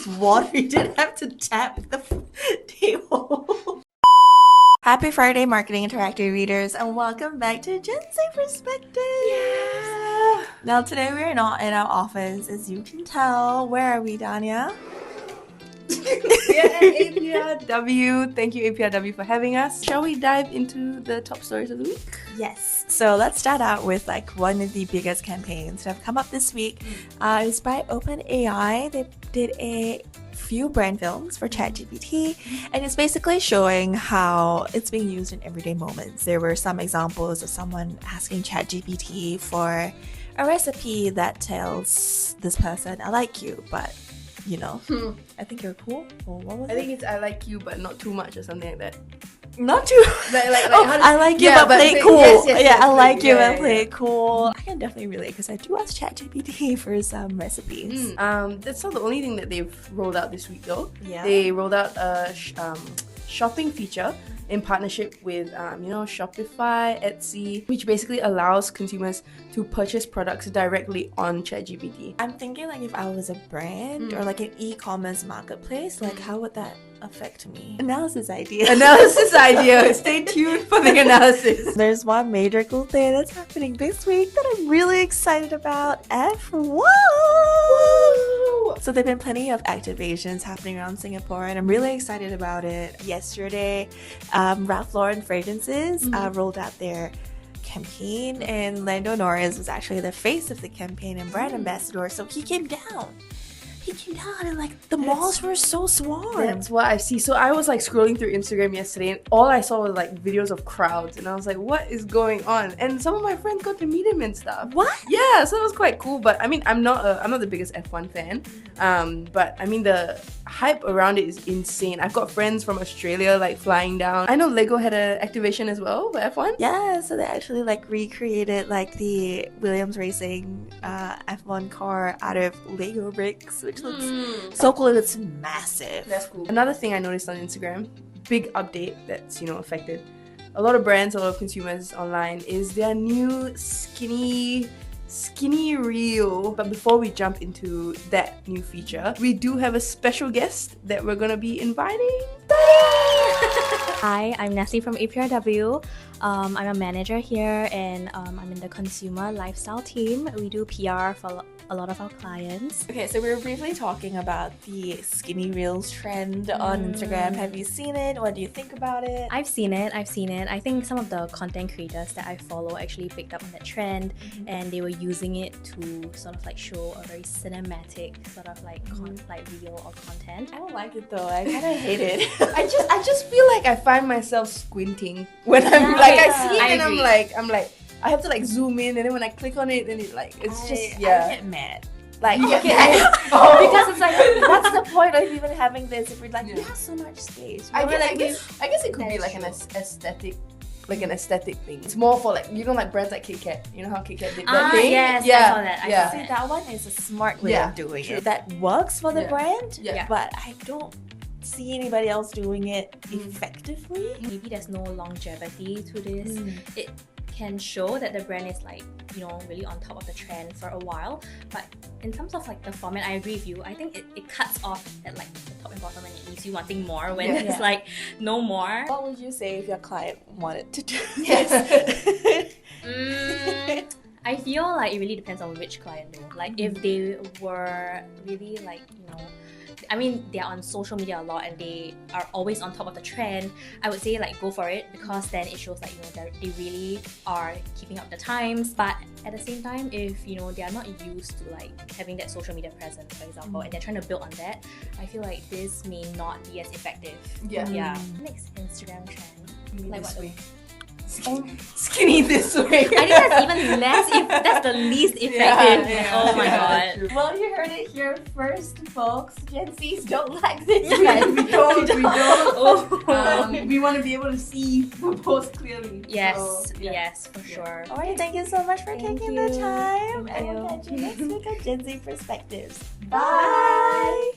water. You didn't have to tap the table. Happy Friday, Marketing Interactive readers, and welcome back to Gen Z Perspectives. Yeah. Now, today we are not in our office, as you can tell. Where are we, Dania? We are at APRW. Thank you, APRW, for having us. Shall we dive into the top stories of the week? Yes. So let's start out with one of the biggest campaigns that have come up this week. It's by OpenAI. They did a few brand films for ChatGPT, and it's basically showing how it's being used in everyday moments. There were some examples of someone asking ChatGPT for a recipe that tells this person, "I like you, but I think you're cool." Or what was I it? think it's I like you, but not too much, or something like that. Not too. I like you, but play it cool. Yes, I like you, yeah, but play it cool. I can definitely relate because I do ask ChatGPT for some recipes. That's not the only thing that they've rolled out this week, though. Yeah. They rolled out a shopping feature in partnership with Shopify, Etsy, which basically allows consumers to purchase products directly on ChatGPT. I'm thinking if I was a brand or an e-commerce marketplace, how would that affect me? Analysis idea. Stay tuned for the analysis. There's one major cool thing that's happening this week that I'm really excited about. F1! So there have been plenty of activations happening around Singapore, and I'm really excited about it. Yesterday, Ralph Lauren Fragrances rolled out their campaign, and Lando Norris was actually the face of the campaign and brand ambassador, so he came down. And the malls were so swarmed. That's what I see. So I was scrolling through Instagram yesterday, and all I saw was videos of crowds, and I was like, what is going on? And some of my friends got to meet him and stuff. What? Yeah, so it was quite cool. But I mean, I'm not the biggest F1 fan. But I mean, the hype around it is insane. I've got friends from Australia flying down. I know Lego had an activation as well for F1. Yeah, so they actually recreated the Williams Racing F1 car out of Lego bricks, which looks so cool. It's massive. That's cool. Another thing I noticed on Instagram, big update that's affected a lot of brands, a lot of consumers online, is their new skinny reel. But before we jump into that new feature, we do have a special guest that we're gonna be inviting. Hi, I'm Nessie from APRW. I'm a manager here, and I'm in the consumer lifestyle team. We do PR for a lot of our clients. Okay, so we were briefly talking about the skinny reels trend on Instagram. Have you seen it? What do you think about it? I've seen it. I think some of the content creators that I follow actually picked up on that trend, and they were using it to sort of show a very cinematic sort of reel or content. I don't like it though. I kind of hate it. I just feel I find myself squinting when I'm I see it, and agree. I'm like I have to zoom in, and then when I click on it, then it I get mad. Because Because it's what's the point of even having this if we're you have so much space? I guess it could be an aesthetic. An aesthetic thing. It's more for brands like Kit Kat. You know how Kit Kat did that thing? Yes, yeah. I saw that. I saw See, that. that one is a smart way of doing it. That works for the brand, but I don't see anybody else doing it effectively. Maybe there's no longevity to this. It can show that the brand is really on top of the trend for a while, but in terms of the format, I agree with you. I think it cuts off at the top and bottom, and it leaves you wanting more when there's no more. What would you say if your client wanted to do Yes. I feel it really depends on which client though. If they were really they're on social media a lot and they are always on top of the trend, I would say go for it, because then it shows they really are keeping up the times. But at the same time, if they are not used to having that social media presence, for example, and they're trying to build on that, I feel this may not be as effective. Yeah. Next Instagram trend. This way. Skinny this way. I think that's even less. That's the least effective. Oh my god. Well, you heard it here first, folks. Gen Zs don't like this We don't. Oh. We want to be able to see the post clearly. Yes, yes, for sure. Alright, thank you so much for Thank taking you. the time. Thank And we'll you. catch you next week on Gen Z Perspectives. Bye!